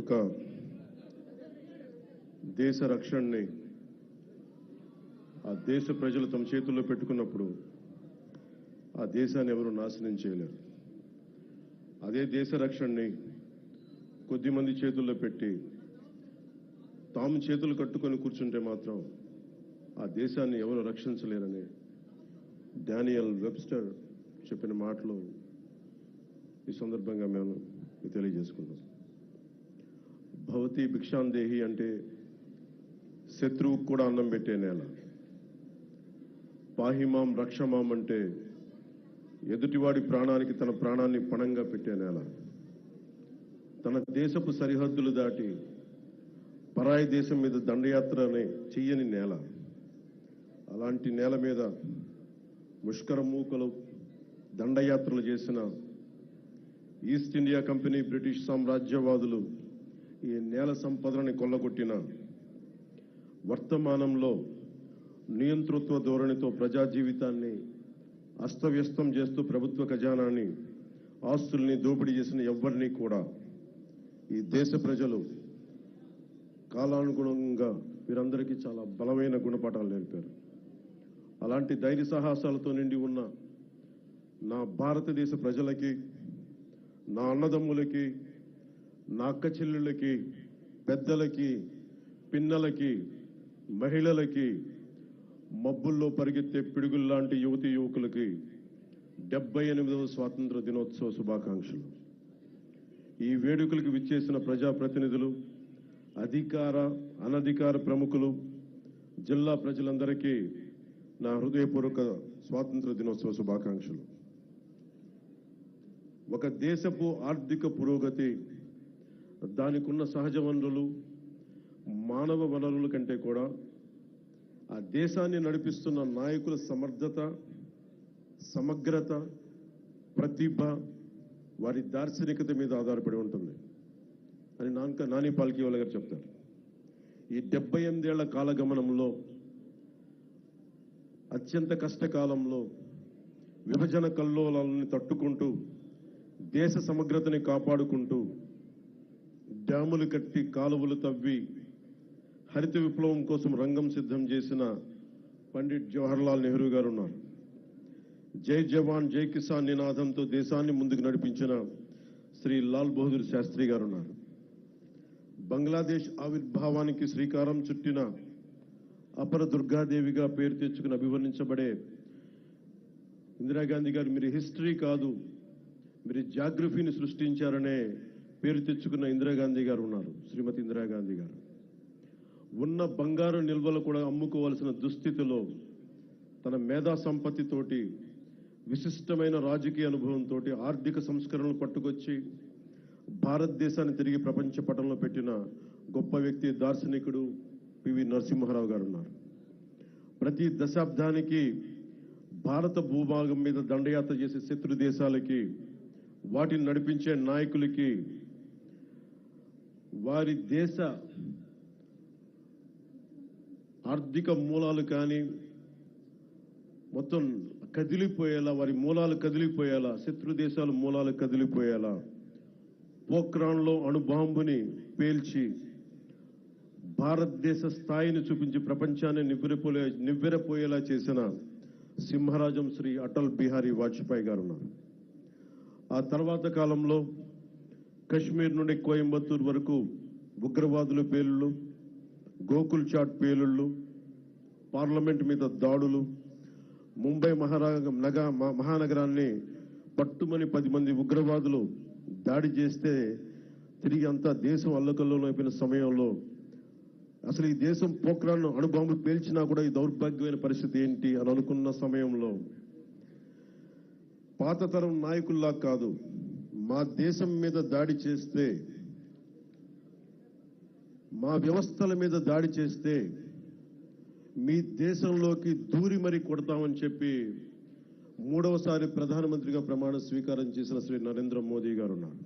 యొక్క దేశ రక్షణని ఆ దేశ ప్రజలు తమ చేతుల్లో పెట్టుకున్నప్పుడు ఆ దేశాన్ని ఎవరు నాశనం చేయలేరు. అదే దేశ రక్షణని కొద్దిమంది చేతుల్లో పెట్టి తాము చేతులు కట్టుకొని కూర్చుంటే మాత్రం ఆ దేశాన్ని ఎవరు రక్షించలేరని డానియల్ వెబ్స్టర్ చెప్పిన మాటలు ఈ సందర్భంగా మేము తెలియజేసుకున్నాం. భవతి భిక్షాందేహి అంటే శత్రువుకు కూడా అన్నం పెట్టే నేల. పాహిమాం రక్షమాం అంటే ఎదుటివాడి ప్రాణానికి తన ప్రాణాన్ని పణంగా పెట్టే నేల. తన దేశపు సరిహద్దులు దాటి పరాయి దేశం మీద దండయాత్రనే చెయ్యని నేల. అలాంటి నేల మీద ముష్కర మూకలు దండయాత్రలు చేసిన ఈస్ట్ ఇండియా కంపెనీ బ్రిటిష్ సామ్రాజ్యవాదులు ఈ నేల సంపదలని కొల్లగొట్టిన వర్తమానంలో నియంతృత్వ ధోరణితో ప్రజా జీవితాన్ని అస్తవ్యస్తం చేస్తూ ప్రభుత్వ ఖజానాన్ని ఆస్తుల్ని దోపిడీ చేసిన ఎవ్వరినీ కూడా ఈ దేశ ప్రజలు కాలానుగుణంగా వీరందరికీ చాలా బలమైన గుణపాఠాలు నేర్పారు. అలాంటి ధైర్య సాహసాలతో నిండి ఉన్న నా భారతదేశ ప్రజలకి, నా అన్నదమ్ములకి, నా అక్క చెల్లెళ్ళకి, పెద్దలకి, పిన్నలకి, మహిళలకి, మబ్బుల్లో పరిగెత్తే పిడుగుల్లాంటి యువతీ యువకులకి 78వ స్వాతంత్ర దినోత్సవ శుభాకాంక్షలు. ఈ వేడుకలకు విచ్చేసిన ప్రజాప్రతినిధులు, అధికార అనధికార ప్రముఖులు, జిల్లా ప్రజలందరికీ నా హృదయపూర్వక స్వాతంత్ర దినోత్సవ శుభాకాంక్షలు. ఒక దేశపు ఆర్థిక పురోగతి దానికున్న సహజ వనరులు, మానవ వనరుల కంటే కూడా ఆ దేశాన్ని నడిపిస్తున్న నాయకుల సమర్థత, సమగ్రత, ప్రతిభ, వారి దార్శనికత మీద ఆధారపడి ఉంటుంది అని నాని పాల్కీవాల గారు చెప్తారు. ఈ 78 ఏళ్ల కాలగమనంలో, అత్యంత కష్టకాలంలో విభజన కల్లోలాలని తట్టుకుంటూ, దేశ సమగ్రతని కాపాడుకుంటూ, డ్యాములు కట్టి కాలువలు తవ్వి హరిత విప్లవం కోసం రంగం సిద్ధం చేసిన పండిట్ జవహర్లాల్ నెహ్రూ గారు ఉన్నారు. జై జవాన్ జై కిసాన్ నినాదంతో దేశాన్ని ముందుకు నడిపించిన శ్రీ లాల్ బహదూర్ శాస్త్రి గారు ఉన్నారు. బంగ్లాదేశ్ ఆవిర్భావానికి శ్రీకారం చుట్టిన అపర దుర్గాదేవిగా పేరు తెచ్చుకుని అభివర్ణించబడే ఇందిరాగాంధీ గారు, మీరు హిస్టరీ కాదు, మీరు జాగ్రఫీని సృష్టించారనే పేరు తెచ్చుకున్న ఇందిరాగాంధీ గారు ఉన్నారు. శ్రీమతి ఇందిరాగాంధీ గారు ఉన్న బంగారు నిల్వలు కూడా అమ్ముకోవాల్సిన దుస్థితిలో తన మేధా సంపత్తితోటి, విశిష్టమైన రాజకీయ అనుభవంతో ఆర్థిక సంస్కరణలు పట్టుకొచ్చి భారతదేశాన్ని తిరిగి ప్రపంచ పటంలో పెట్టిన గొప్ప వ్యక్తి, దార్శనికుడు పివి నరసింహారావు గారు ఉన్నారు. ప్రతి దశాబ్దానికి భారత భూభాగం మీద దండయాత్ర చేసే శత్రు దేశాలకి, వాటిని నడిపించే నాయకులకి వారి దేశ ఆర్థిక మూలాలు కానీ మొత్తం కదిలిపోయేలా, వారి మూలాలు కదిలిపోయేలా, శత్రు దేశాల మూలాలు కదిలిపోయేలా పోఖ్రాన్లో అణుబాంబుని పేల్చి భారతదేశ స్థాయిని చూపించి ప్రపంచాన్ని నివ్వెరపోయేలా చేసిన సింహరాజం శ్రీ అటల్ బిహారీ వాజ్పేయి గారు ఉన్నారు. ఆ తర్వాత కాలంలో కశ్మీర్ నుండి కోయంబత్తూరు వరకు ఉగ్రవాదుల పేలుళ్ళు, గోకుల్ చాట్ పేలుళ్ళు, పార్లమెంట్ మీద దాడులు, ముంబై మహానగరాన్ని పట్టుమని 10 మంది ఉగ్రవాదులు దాడి చేస్తే తిరిగి అంతా దేశం అల్లకల్లోలం అయిపోయిన సమయంలో, అసలు ఈ దేశం పోఖ్రాన్ను అణుబాంబు పేల్చినా కూడా ఈ దౌర్భాగ్యమైన పరిస్థితి ఏంటి అని అనుకున్న సమయంలో, పాత తరం నాయకుల్లా కాదు, మా దేశం మీద దాడి చేస్తే, మా వ్యవస్థల మీద దాడి చేస్తే మీ దేశంలోకి దూరి మరీ కొడతామని చెప్పి 3వసారి ప్రధానమంత్రిగా ప్రమాణ స్వీకారం చేసిన శ్రీ నరేంద్ర మోదీ గారు ఉన్నారు.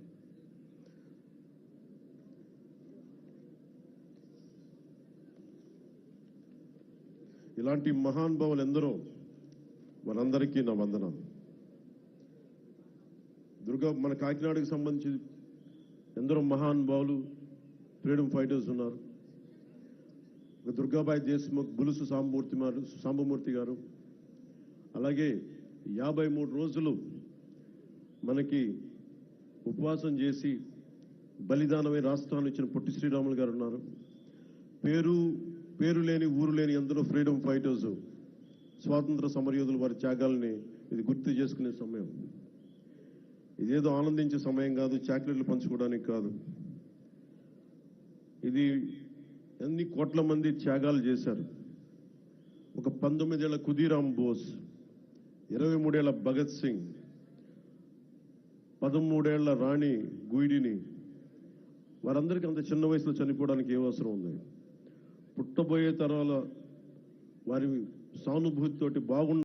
ఇలాంటి మహానుభావులు ఎందరో, మనందరికీ నా వందనం. మన కాకినాడకు సంబంధించి ఎందరో మహానుభావులు ఫ్రీడమ్ ఫైటర్స్ ఉన్నారు. దుర్గాబాయి దేశ్ముఖ్, బులుసు సాంబమూర్తి గారు, అలాగే 53 రోజులు మనకి ఉపవాసం చేసి బలిదానమై రాష్ట్రాన్ని ఇచ్చిన పొట్టి శ్రీరాములు గారు ఉన్నారు. పేరు లేని ఊరు లేని ఎందరో ఫ్రీడమ్ ఫైటర్స్, స్వాతంత్ర సమరయోధులు వారి త్యాగాల్ని ఇది గుర్తు చేసుకునే సమయం. ఇదేదో ఆనందించే సమయం కాదు, చాక్లెట్లు పంచుకోవడానికి కాదు. ఇది ఎన్ని కోట్ల మంది త్యాగాలు చేశారు. ఒక 19 ఏళ్ల ఖుదీరామ్ బోస్, 23 ఏళ్ల భగత్ సింగ్, 13 ఏళ్ల రాణి గుయిడిని, వారందరికీ అంత చిన్న వయసులో చనిపోవడానికి ఏ అవసరం ఉంది? పుట్టబోయే తరాల వారి సానుభూతితోటి బాగుండాలి.